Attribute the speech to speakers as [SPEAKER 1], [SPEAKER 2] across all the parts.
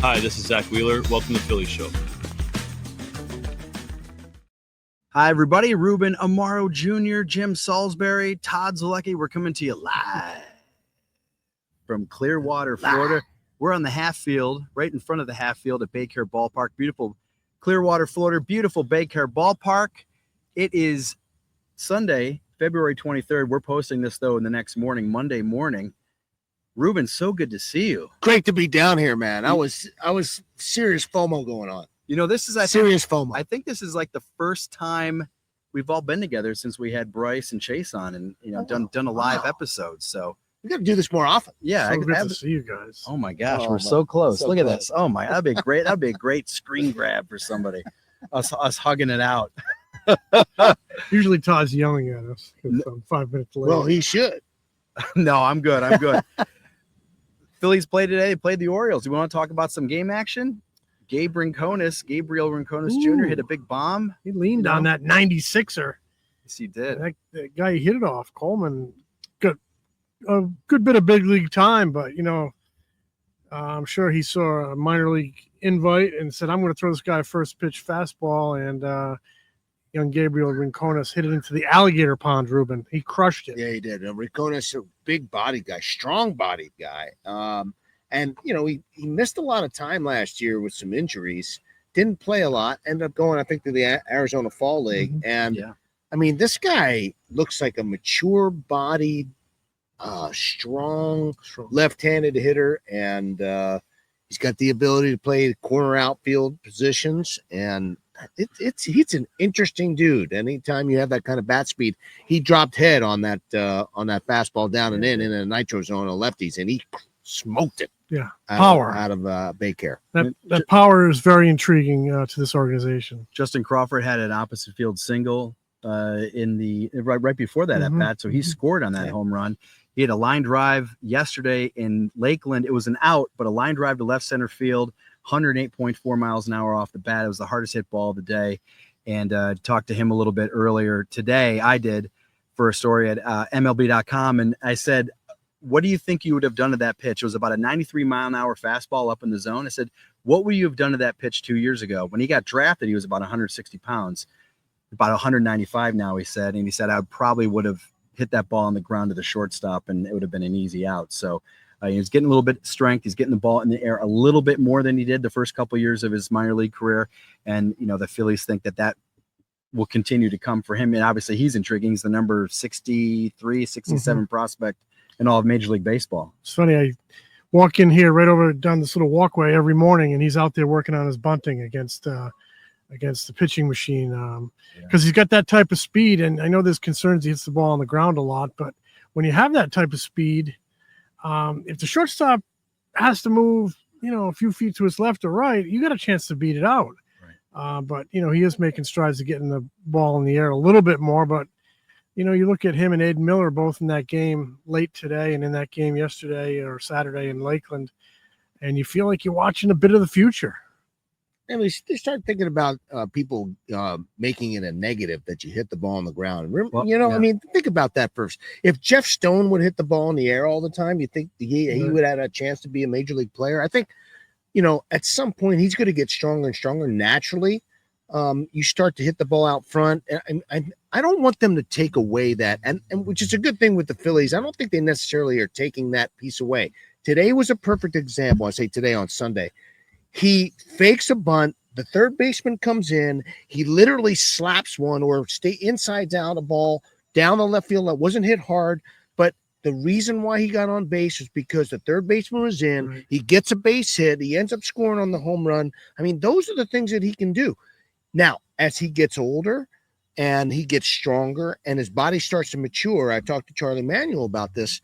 [SPEAKER 1] Hi, this is Zach Wheeler. Welcome to Phillies Show.
[SPEAKER 2] Hi, everybody. Ruben Amaro Jr., Jim Salisbury, Todd Zalecki. We're coming to you live from Clearwater, Florida. We're on the half field, right in front of the half field at BayCare Ballpark. Beautiful Clearwater, Florida. Beautiful BayCare Ballpark. It is Sunday, February 23rd. We're posting this, though, in the next morning, Monday morning. Ruben, so good to see you.
[SPEAKER 3] Great to be down here, man. I was serious FOMO going on.
[SPEAKER 2] You know, this is
[SPEAKER 3] serious FOMO.
[SPEAKER 2] I think this is like the first time we've all been together since we had Bryce and Chase on, and done a live episode. So
[SPEAKER 3] we got to do this more often.
[SPEAKER 2] Yeah,
[SPEAKER 4] so good to see you guys.
[SPEAKER 2] Oh my gosh, we're so close. Look at this. Oh my, that'd be great. That'd be a great screen grab for somebody. Us hugging it out.
[SPEAKER 4] Usually Todd's yelling at us because I'm 5 minutes late.
[SPEAKER 3] Well, he should.
[SPEAKER 2] No, I'm good. I'm good. Phillies played today. They played the Orioles. You want to talk about some game action? Gabriel Rincones Jr. hit a big bomb.
[SPEAKER 4] He leaned on that 96er.
[SPEAKER 2] Yes, he did.
[SPEAKER 4] That guy hit it off. Coleman got a good bit of big league time, but, I'm sure he saw a minor league invite and said, I'm going to throw this guy first pitch fastball, and young Gabriel Rincones hit it into the alligator pond, Ruben. He crushed it.
[SPEAKER 3] Yeah, he did. Rincones, a big body guy, strong bodied guy. And, he missed a lot of time last year with some injuries. Didn't play a lot. Ended up going, I think, to the Arizona Fall League. Mm-hmm. And, yeah. I mean, this guy looks like a mature-bodied, strong left-handed hitter. And he's got the ability to play corner outfield positions. And he's an interesting dude. Anytime you have that kind of bat speed, he dropped head on that fastball down and in a nitro zone of lefties, and he smoked it.
[SPEAKER 4] Yeah, power
[SPEAKER 3] out of BayCare.
[SPEAKER 4] That power is very intriguing to this organization.
[SPEAKER 2] Justin Crawford had an opposite field single in the right before that at bat, so he scored on that home run. He had a line drive yesterday in Lakeland. It was an out, but a line drive to left center field. 108.4 miles an hour off the bat. It was the hardest hit ball of the day. And talked to him a little bit earlier today. I did for a story at MLB.com. And I said, what do you think you would have done to that pitch? It was about a 93 mile an hour fastball up in the zone. I said, what would you have done to that pitch 2 years ago? When he got drafted, he was about 160 pounds, about 195 now, he said. And he said, I probably would have hit that ball on the ground to the shortstop and it would have been an easy out. So he's getting a little bit of strength. He's getting the ball in the air a little bit more than he did the first couple of years of his minor league career. And, the Phillies think that will continue to come for him. And obviously he's intriguing. He's the number 63, 67 prospect in all of Major League Baseball.
[SPEAKER 4] It's funny. I walk in here right over down this little walkway every morning, and he's out there working on his bunting against the pitching machine because he's got that type of speed. And I know there's concerns he hits the ball on the ground a lot, but when you have that type of speed, if the shortstop has to move, a few feet to his left or right, you got a chance to beat it out. Right. But, he is making strides to getting the ball in the air a little bit more. But, you look at him and Aiden Miller both in that game late today and in that game yesterday or Saturday in Lakeland, and you feel like you're watching a bit of the future.
[SPEAKER 3] And they start thinking about people making it a negative that you hit the ball on the ground. I mean, think about that first. If Jeff Stone would hit the ball in the air all the time, you think he would have a chance to be a major league player? I think, at some point he's going to get stronger and stronger naturally. You start to hit the ball out front. And I don't want them to take away that, and which is a good thing with the Phillies. I don't think they necessarily are taking that piece away. Today was a perfect example. I say today on Sunday. He fakes a bunt. The third baseman comes in. He literally slaps one or stay insides out a ball down the left field that wasn't hit hard. But the reason why he got on base was because the third baseman was in. Right. He gets a base hit. He ends up scoring on the home run. I mean, those are the things that he can do. Now, as he gets older and he gets stronger and his body starts to mature, I talked to Charlie Manuel about this.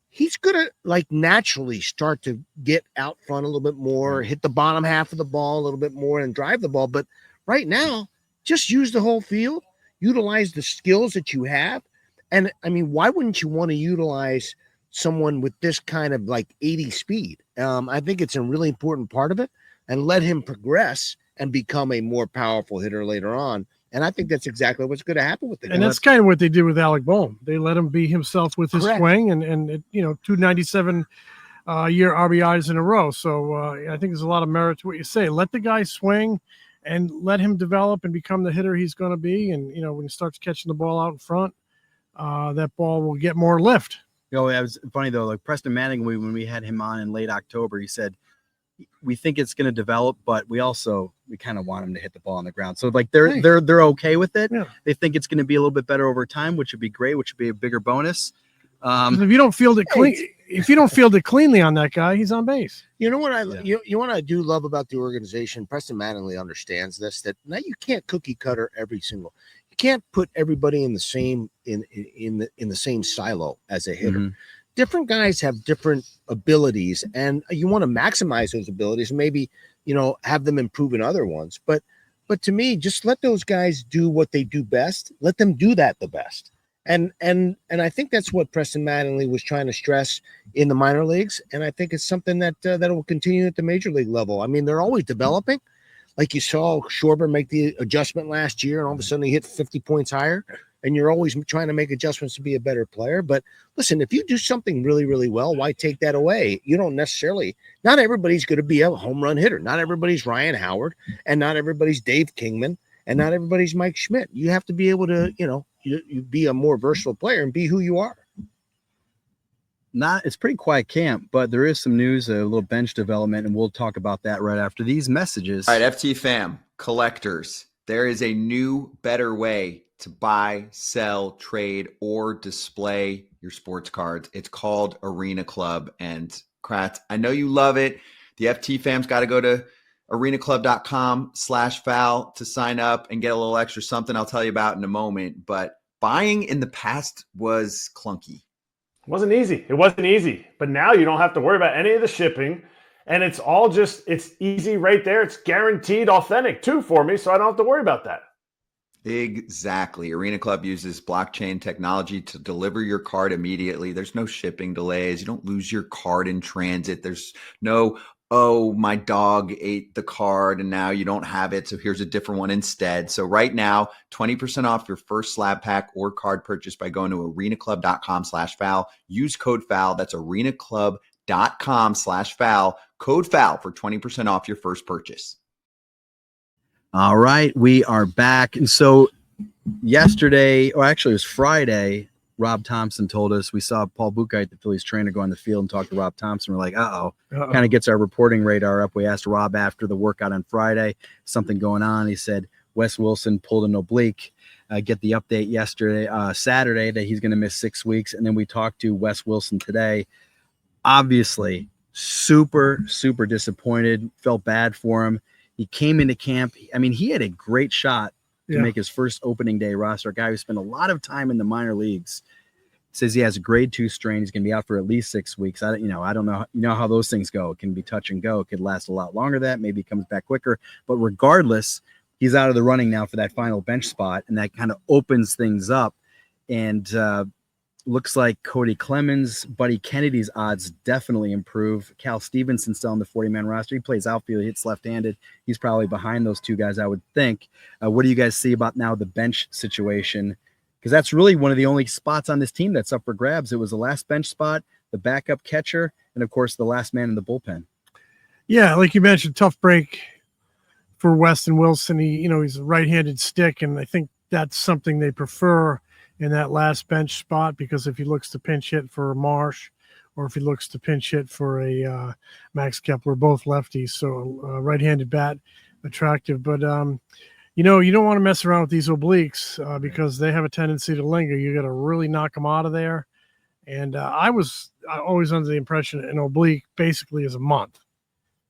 [SPEAKER 3] He's going to naturally start to get out front a little bit more, hit the bottom half of the ball a little bit more and drive the ball. But right now, just use the whole field, utilize the skills that you have. And I mean, why wouldn't you want to utilize someone with this kind of 80 speed? I think it's a really important part of it, and let him progress and become a more powerful hitter later on. And I think that's exactly what's going to happen with the guy.
[SPEAKER 4] And that's kind of what they did with Alec Bohm. They let him be himself with his swing, and 297 year RBIs in a row. So I think there's a lot of merit to what you say. Let the guy swing and let him develop and become the hitter he's going to be. And, when he starts catching the ball out in front, that ball will get more lift.
[SPEAKER 2] It was funny, though. Like Preston Manning, when we had him on in late October, he said, we think it's going to develop, but we kind of want him to hit the ball on the ground. So like they're okay with it. Yeah. They think it's going to be a little bit better over time, which would be great, which would be a bigger bonus.
[SPEAKER 4] If you don't field it clean, if you don't field it cleanly on that guy, he's on base.
[SPEAKER 3] You know what you what I do love about the organization. Preston Mattingly understands this, that now you can't cookie cutter you can't put everybody in the same in the same silo as a hitter. Mm-hmm. Different guys have different abilities, and you want to maximize those abilities and maybe, have them improve in other ones. But to me, just let those guys do what they do best. Let them do that the best. And I think that's what Preston Mattingly was trying to stress in the minor leagues. And I think it's something that will continue at the major league level. I mean, they're always developing. Like you saw Schwarber make the adjustment last year, and all of a sudden he hit 50 points higher. And you're always trying to make adjustments to be a better player. But listen, if you do something really, really well, why take that away? You don't necessarily – not everybody's going to be a home run hitter. Not everybody's Ryan Howard, and not everybody's Dave Kingman, and not everybody's Mike Schmidt. You have to be able to, you be a more versatile player and be who you are.
[SPEAKER 2] It's pretty quiet camp, but there is some news, a little bench development, and we'll talk about that right after these messages.
[SPEAKER 5] All right, FT fam, collectors, there is a new, better way to buy, sell, trade, or display your sports cards. It's called Arena Club. And Kratz, I know you love it. The FT fam's got to go to arenaclub.com/foul to sign up and get a little extra something I'll tell you about in a moment. But buying in the past was clunky.
[SPEAKER 6] It wasn't easy. But now you don't have to worry about any of the shipping. And it's easy right there. It's guaranteed authentic too for me, so I don't have to worry about that.
[SPEAKER 5] Exactly. Arena Club uses blockchain technology to deliver your card immediately. There's no shipping delays. You don't lose your card in transit. There's no, my dog ate the card and now you don't have it, so here's a different one instead. So right now, 20% off your first slab pack or card purchase by going to arenaclub.com/foul. Use code FOUL. That's arenaclub.com/foul. Code FOUL for 20% off your first purchase.
[SPEAKER 2] All right, we are back. And so yesterday, or actually it was Friday, Rob Thompson told us we saw Paul Buchheit, the Phillies trainer, go on the field and talk to Rob Thompson. We're like, kind of gets our reporting radar up. We asked Rob after the workout on Friday, something going on. He said Weston Wilson pulled an oblique. Get the update Saturday, that he's going to miss 6 weeks. And then we talked to Wes Wilson today. Obviously, super, super disappointed, felt bad for him. He came into camp. I mean, he had a great shot to make his first opening day roster. A guy who spent a lot of time in the minor leagues. Says he has a grade 2 strain. He's going to be out for at least 6 weeks. I don't know. You know how those things go. It can be touch and go. It could last a lot longer than that. Maybe he comes back quicker. But regardless, he's out of the running now for that final bench spot, and that kind of opens things up. And looks like Cody Clemens, Buddy Kennedy's odds definitely improve. Cal Stevenson's still on the 40-man roster. He plays outfield. He hits left-handed. He's probably behind those two guys, I would think. What do you guys see about now the bench situation? Because that's really one of the only spots on this team that's up for grabs. It was the last bench spot, the backup catcher, and, of course, the last man in the bullpen.
[SPEAKER 4] Yeah, like you mentioned, tough break for Weston Wilson. He's a right-handed stick, and I think that's something they prefer in that last bench spot, because if he looks to pinch hit for Marsh or if he looks to pinch hit for a Max Kepler, both lefties, so right-handed bat, attractive. But, you don't want to mess around with these obliques because they have a tendency to linger. You got to really knock them out of there. And I was always under the impression an oblique basically is a month.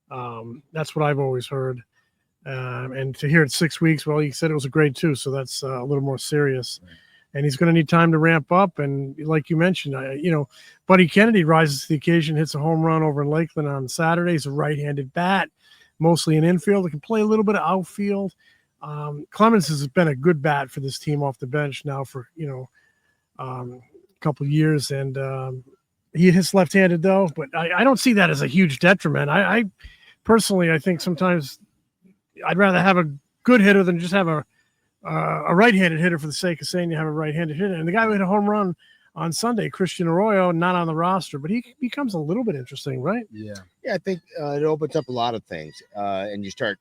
[SPEAKER 4] That's what I've always heard. And to hear it 6 weeks, well, he said it was a grade 2, so that's a little more serious. Right. And he's going to need time to ramp up. And like you mentioned, Buddy Kennedy rises to the occasion, hits a home run over in Lakeland on Saturday. He's a right-handed bat, mostly an infield. He can play a little bit of outfield. Clemens has been a good bat for this team off the bench now for, a couple of years. And he hits left-handed, though. But I don't see that as a huge detriment. I personally, I think sometimes I'd rather have a good hitter than just have a right-handed hitter for the sake of saying you have a right-handed hitter. And the guy who hit a home run on Sunday. Christian Arroyo not on the roster, but he becomes a little bit interesting, right?
[SPEAKER 2] Yeah.
[SPEAKER 3] Yeah, I think it opens up a lot of things, and you start,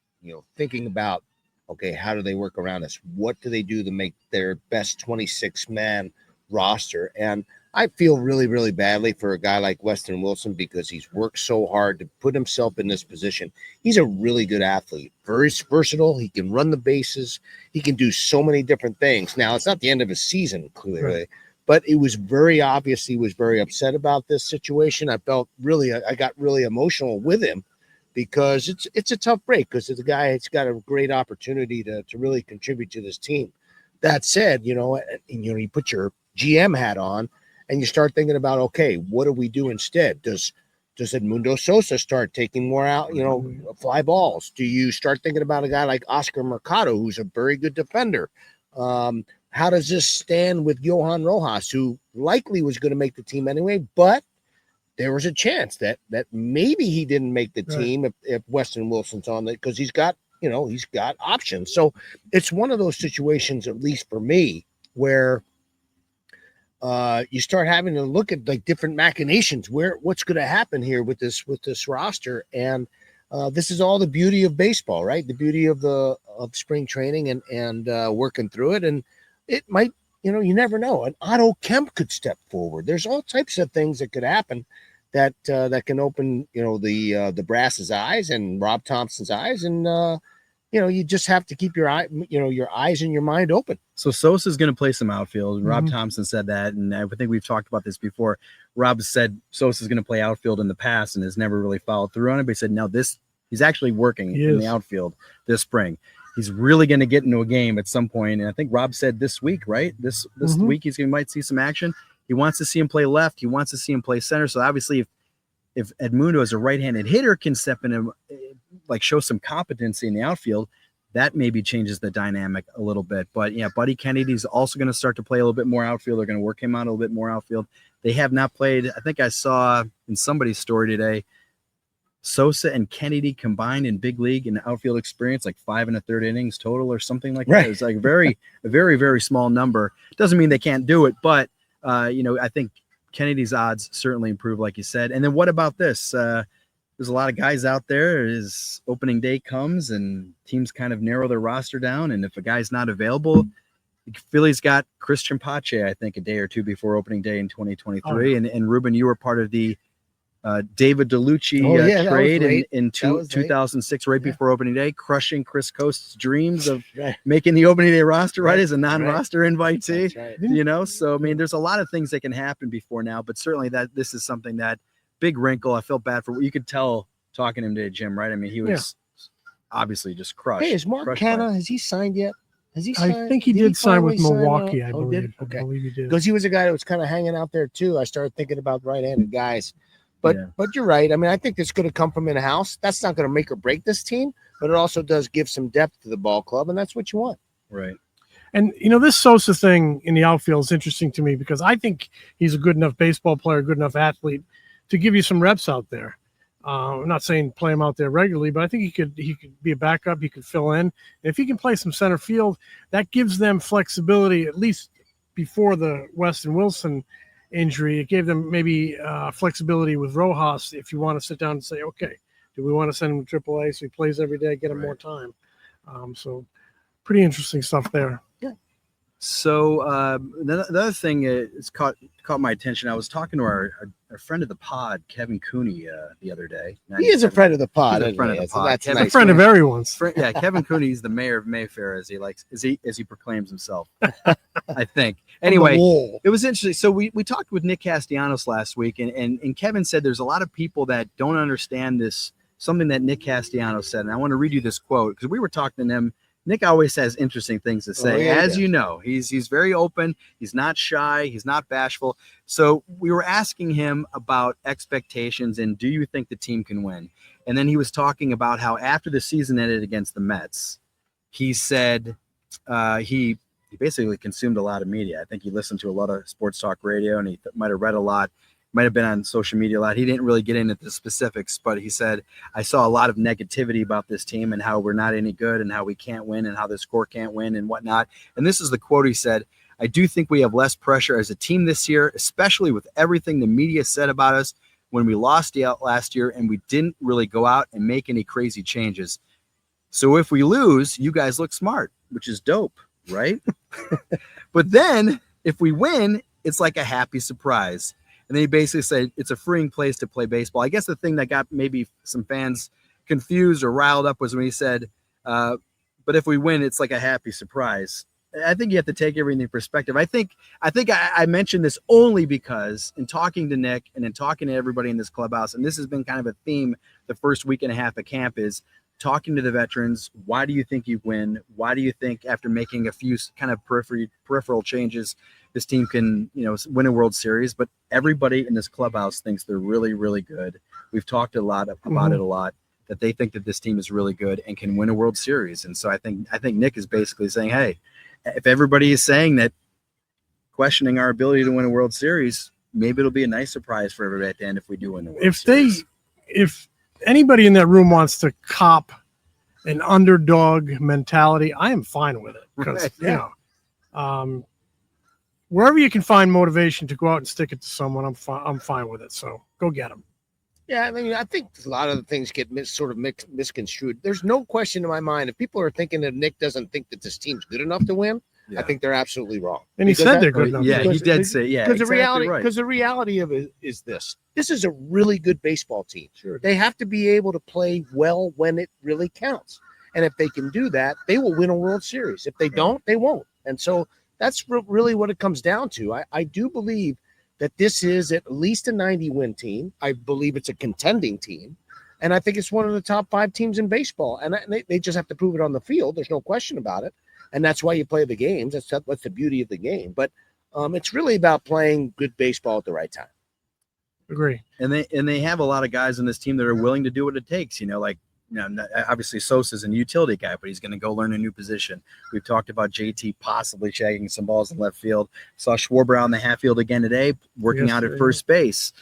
[SPEAKER 3] thinking about, okay, how do they work around this? What do they do to make their best 26-man roster? And I feel really, really badly for a guy like Weston Wilson because he's worked so hard to put himself in this position. He's a really good athlete, very versatile. He can run the bases. He can do so many different things. Now, it's not the end of his season, clearly, right, but it was very obvious he was very upset about this situation. I got really emotional with him because it's a tough break because it's a guy that's got a great opportunity to really contribute to this team. That said, you put your GM hat on, and you start thinking about, okay, what do we do instead? Does Edmundo Sosa start taking more out, fly balls? Do you start thinking about a guy like Oscar Mercado, who's a very good defender? How does this stand with Johan Rojas, who likely was going to make the team anyway, but there was a chance that maybe he didn't make the team if Weston Wilson's on it because he's got options. So it's one of those situations, at least for me, where you start having to look at like different machinations, what's going to happen here with this roster. And this is all the beauty of baseball, right? The beauty of spring training and working through it. And it might, you never know. An Otto Kemp could step forward. There's all types of things that could happen that can open, the brass's eyes and Rob Thompson's eyes. And, you just have to keep your eyes and your mind open.
[SPEAKER 2] So Sosa's going to play some outfield. Rob Thompson said that, and I think we've talked about this before. Rob said Sosa's going to play outfield in the past and has never really followed through on it. But he said, no, he's actually working in the outfield this spring. He's really going to get into a game at some point. And I think Rob said this week, right? This week he might see some action. He wants to see him play left. He wants to see him play center. So obviously if Edmundo as a right-handed hitter can step in and show some competency in the outfield, that maybe changes the dynamic a little bit. But yeah, Buddy Kennedy's also going to start to play a little bit more outfield. They're going to work him out a little bit more outfield. They have not played. I think I saw in somebody's story today, Sosa and Kennedy combined in big league in outfield experience, 5 1/3 innings total or something like that. It's a very, very small number. Doesn't mean they can't do it, but I think Kennedy's odds certainly improve, like you said. And then what about this? There's a lot of guys out there as opening day comes and teams kind of narrow their roster down. And if a guy's not available, Philly's got Christian Pache, I think, a day or two before opening day in 2023. And Ruben, you were part of the David DeLucci trade in 2006, right before opening day, crushing Chris Coast's dreams of making the opening day roster, right, as a non-roster invitee. Right. So, I mean, there's a lot of things that can happen before now, but certainly that this is something that big wrinkle. I felt bad for. You could tell talking to him today, Jim, right? I mean, he was obviously just crushed.
[SPEAKER 3] Hey, is Mark Canha, has he signed yet? Has he signed?
[SPEAKER 4] I think he did sign with Milwaukee, I believe.
[SPEAKER 3] Okay.
[SPEAKER 4] I believe he did.
[SPEAKER 3] Because he was a guy that was kind of hanging out there too. I started thinking about right-handed guys. But you're right. I mean, I think it's going to come from in-house. That's not going to make or break this team, but it also does give some depth to the ball club, and that's what you want.
[SPEAKER 2] Right.
[SPEAKER 4] And, this Sosa thing in the outfield is interesting to me because I think he's a good enough baseball player, good enough athlete to give you some reps out there. I'm not saying play him out there regularly, but I think he could be a backup. He could fill in. And if he can play some center field, that gives them flexibility, at least before the Weston Wilson injury. It gave them maybe flexibility with Rojas if you want to sit down and say, okay, do we want to send him to AAA so he plays every day, get him more time? So pretty interesting stuff there.
[SPEAKER 3] Yeah.
[SPEAKER 2] So the other thing is caught my attention. I was talking to our friend of the pod, Kevin Cooney, the other day.
[SPEAKER 3] He is a friend of the pod.
[SPEAKER 2] He's a friend of the pod.
[SPEAKER 4] He's a friend of everyone's.
[SPEAKER 2] Kevin Cooney is the mayor of Mayfair, as he proclaims himself. I think. Anyway, it was interesting. So we talked with Nick Castellanos last week, and Kevin said there's a lot of people that don't understand this. Something that Nick Castellanos said, and I want to read you this quote because we were talking to him. Nick always has interesting things to say. As you know, he's very open. He's not shy. He's not bashful. So we were asking him about expectations and do you think the team can win? And then he was talking about how after the season ended against the Mets, he said he basically consumed a lot of media. I think he listened to a lot of sports talk radio and he might have read a lot. Might have been on social media a lot. He didn't really get into the specifics, but he said, I saw a lot of negativity about this team and how we're not any good and how we can't win and how this core can't win and whatnot. And this is the quote he said, I do think we have less pressure as a team this year, especially with everything the media said about us when we lost out last year and we didn't really go out and make any crazy changes. So if we lose, you guys look smart, which is dope, right? But then if we win, it's like a happy surprise. And they basically say it's a freeing place to play baseball. I guess the thing that got maybe some fans confused or riled up was when he said, but if we win, it's like a happy surprise. I think you have to take everything in perspective. I think I mentioned this only because in talking to Nick and in talking to everybody in this clubhouse, and this has been kind of a theme the first week and a half of camp, is talking to the veterans. Why do you think you win? Why do you think after making a few kind of peripheral changes, this team can, win a World Series? But everybody in this clubhouse thinks they're really, really good. We've talked a lot about it a lot, that they think that this team is really good and can win a World Series. And so I think Nick is basically saying, hey, if everybody is saying that, questioning our ability to win a World Series, maybe it'll be a nice surprise for everybody at the end if we do win the World Series.
[SPEAKER 4] If anybody in that room wants to cop an underdog mentality, I am fine with it. Because, wherever you can find motivation to go out and stick it to someone, I'm fine with it. So go get them.
[SPEAKER 3] Yeah, I mean, I think a lot of the things get misconstrued. There's no question in my mind. If people are thinking that Nick doesn't think that this team's good enough to win, I think they're absolutely wrong.
[SPEAKER 4] And he said they're good enough.
[SPEAKER 2] Yeah, he did say,
[SPEAKER 3] Because the reality of it is this is a really good baseball team. Sure. They have to be able to play well when it really counts. And if they can do that, they will win a World Series. If they don't, they won't. And so that's really what it comes down to. I do believe that this is at least a 90-win team. I believe it's a contending team. And I think it's one of the top 5 teams in baseball. And they just have to prove it on the field. There's no question about it. And that's why you play the games. That's the beauty of the game. But it's really about playing good baseball at the right time.
[SPEAKER 4] Agree.
[SPEAKER 2] And they have a lot of guys in this team that are willing to do what it takes. Obviously Sosa's a utility guy, but he's going to go learn a new position. We've talked about JT possibly shagging some balls in left field. Saw Schwarber out in the half field again today, working out at first base.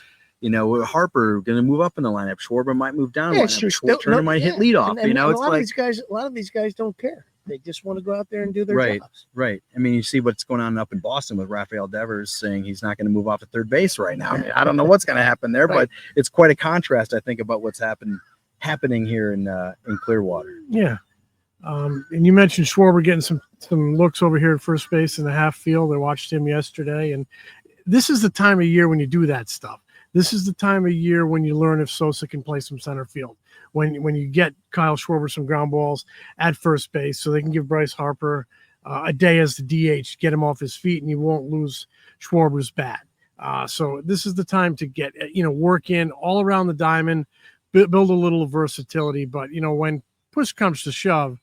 [SPEAKER 2] Harper going to move up in the lineup. Schwarber might move down. Turner might hit leadoff.
[SPEAKER 3] And it's a lot of these guys don't care. They just want to go out there and do their jobs.
[SPEAKER 2] Right. I mean, you see what's going on up in Boston with Rafael Devers saying he's not going to move off at third base right now. I mean, I don't know what's going to happen there, but it's quite a contrast, I think, about what's happening here in Clearwater.
[SPEAKER 4] Yeah. And you mentioned Schwarber getting some looks over here at first base in the half field. I watched him yesterday, and this is the time of year when you do that stuff. This is the time of year when you learn if Sosa can play some center field. When you get Kyle Schwarber some ground balls at first base, so they can give Bryce Harper a day as the DH, get him off his feet, and you won't lose Schwarber's bat. So this is the time to get work in all around the diamond, build a little versatility. But when push comes to shove,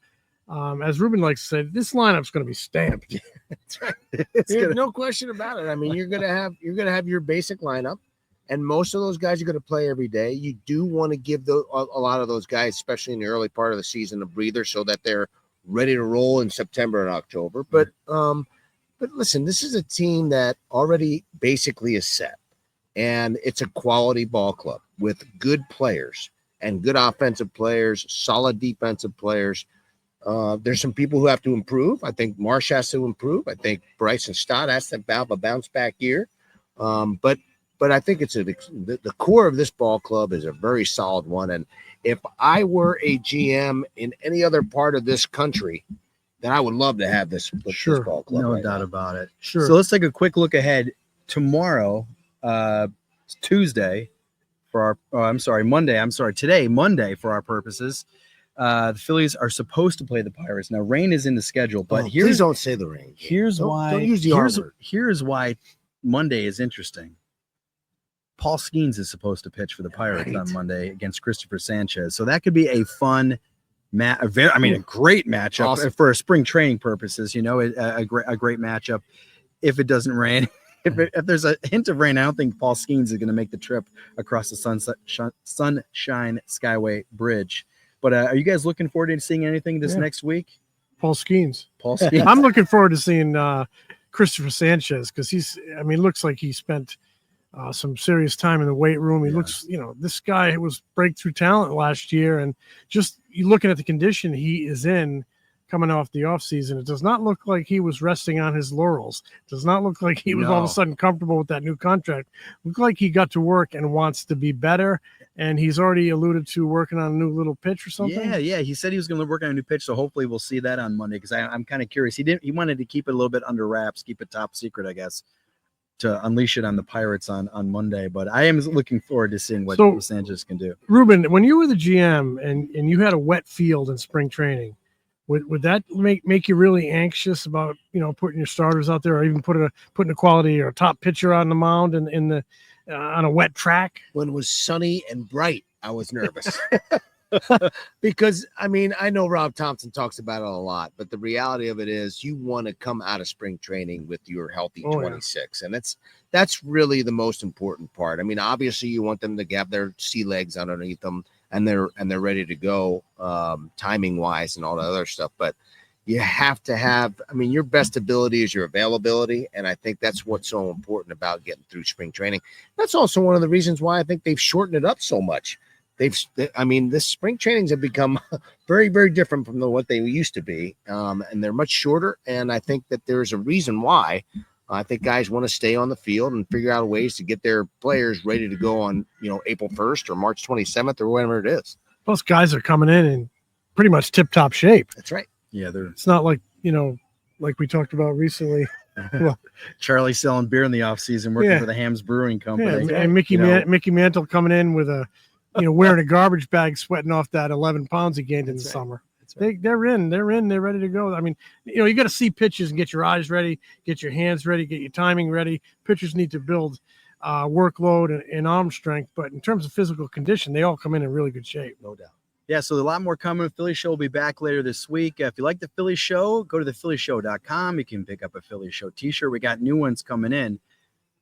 [SPEAKER 4] as Ruben likes to say, this lineup's going to be stamped.
[SPEAKER 3] That's right. There's no question about it. I mean, you're going to have your basic lineup. And most of those guys are going to play every day. You do want to give a lot of those guys, especially in the early part of the season, a breather so that they're ready to roll in September and October. But listen, this is a team that already basically is set. And it's a quality ball club with good players and good offensive players, solid defensive players. There's some people who have to improve. I think Marsh has to improve. I think Bryson Stott has to have a bounce back year. But I think the core of this ball club is a very solid one. And if I were a GM in any other part of this country, then I would love to have this ball club.
[SPEAKER 2] No doubt about it.
[SPEAKER 4] Sure.
[SPEAKER 2] So let's take a quick look ahead. Tomorrow, Tuesday, today, Monday for our purposes. The Phillies are supposed to play the Pirates. Now, rain is in the schedule, but
[SPEAKER 3] please don't say the rain.
[SPEAKER 2] Don't use the R word. Here's why Monday is interesting. Paul Skeens is supposed to pitch for the Pirates on Monday against Christopher Sanchez. So that could be a fun a great matchup for spring training purposes, a great matchup if it doesn't rain. If there's a hint of rain, I don't think Paul Skeens is going to make the trip across the Sunshine Skyway Bridge. But are you guys looking forward to seeing anything this next week?
[SPEAKER 4] Paul Skeens. I'm looking forward to seeing Christopher Sanchez because looks like he spent some serious time in the weight room. He looks, this guy was breakthrough talent last year, and just you looking at the condition he is in coming off the offseason. It does not look like he was resting on his laurels. It does not look like he was all of a sudden comfortable with that new contract. It looked like he got to work and wants to be better. And he's already alluded to working on a new little pitch or something.
[SPEAKER 2] Yeah. He said he was going to work on a new pitch, so hopefully we'll see that on Monday. Because I'm kind of curious. He wanted to keep it a little bit under wraps, keep it top secret, I guess, to unleash it on the Pirates on Monday. But I am looking forward to seeing what Los Angeles can do.
[SPEAKER 4] Ruben, when you were the GM and you had a wet field in spring training, would that make you really anxious about putting your starters out there, or even putting a quality or a top pitcher on the mound on a wet track?
[SPEAKER 3] When it was sunny and bright, I was nervous. Because, I know Rob Thompson talks about it a lot, but the reality of it is you want to come out of spring training with your healthy 26. Yeah. And that's really the most important part. Obviously you want them to have their sea legs underneath them and they're ready to go, timing wise and all that other stuff. But you have to have, your best ability is your availability. And I think that's what's so important about getting through spring training. That's also one of the reasons why I think they've shortened it up so much. This spring trainings have become very, very different from what they used to be. And they're much shorter. And I think that there's a reason why. I think guys want to stay on the field and figure out ways to get their players ready to go on, April 1st or March 27th or whatever it is.
[SPEAKER 4] Plus guys are coming in pretty much tip-top shape.
[SPEAKER 3] That's right.
[SPEAKER 2] Yeah,
[SPEAKER 4] it's not like, like we talked about recently.
[SPEAKER 2] Well, Charlie selling beer in the offseason, working for the Hams Brewing Company.
[SPEAKER 4] Yeah, and Mickey Mantle coming in with wearing a garbage bag, sweating off that 11 pounds he gained in the summer. Right. They're ready to go. You got to see pitches and get your eyes ready, get your hands ready, get your timing ready. Pitchers need to build workload and arm strength, but in terms of physical condition, they all come in really good shape.
[SPEAKER 3] No doubt.
[SPEAKER 2] Yeah, so a lot more coming. Philly Show will be back later this week. If you like the Philly Show, go to thephillyshow.com. You can pick up a Philly Show t-shirt. We got new ones coming in.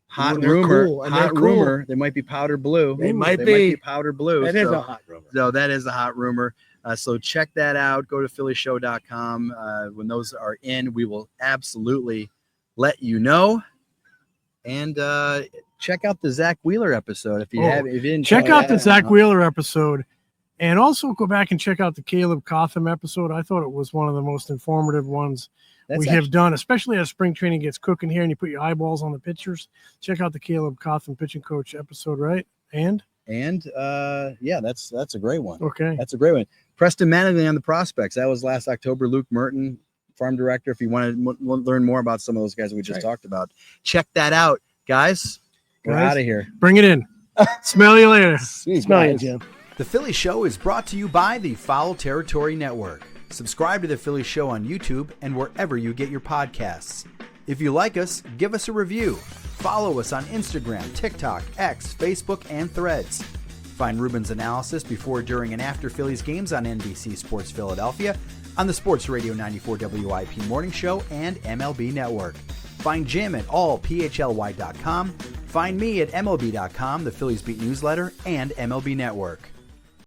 [SPEAKER 2] Hot rumor. They might be powder blue.
[SPEAKER 3] They might be
[SPEAKER 2] powder blue.
[SPEAKER 3] That is a hot rumor.
[SPEAKER 2] So that is a hot rumor. So check that out. Go to phillyshow.com. When those are in, we will absolutely let you know. And check out the Zach Wheeler episode if you didn't
[SPEAKER 4] check out the Zach Wheeler episode. And also go back and check out the Caleb Cotham episode. I thought it was one of the most informative ones have done, especially as spring training gets cooking here and you put your eyeballs on the pitchers. Check out the Caleb Cotham pitching coach episode, right? And that's a great one. Okay.
[SPEAKER 2] That's a great one. Preston Manning on the prospects. That was last October. Luke Merton, farm director. If you want to learn more about some of those guys we just talked about, check that out, guys. We're out of here.
[SPEAKER 4] Bring it in. Smell you later.
[SPEAKER 3] Smell you, Jim.
[SPEAKER 7] The Philly Show is brought to you by the Foul Territory Network. Subscribe to The Philly Show on YouTube and wherever you get your podcasts. If you like us, give us a review. Follow us on Instagram, TikTok, X, Facebook, and Threads. Find Ruben's analysis before, during, and after Phillies games on NBC Sports Philadelphia, on the Sports Radio 94 WIP Morning Show, and MLB Network. Find Jim at allphly.com. Find me at MLB.com, the Phillies Beat newsletter, and MLB Network.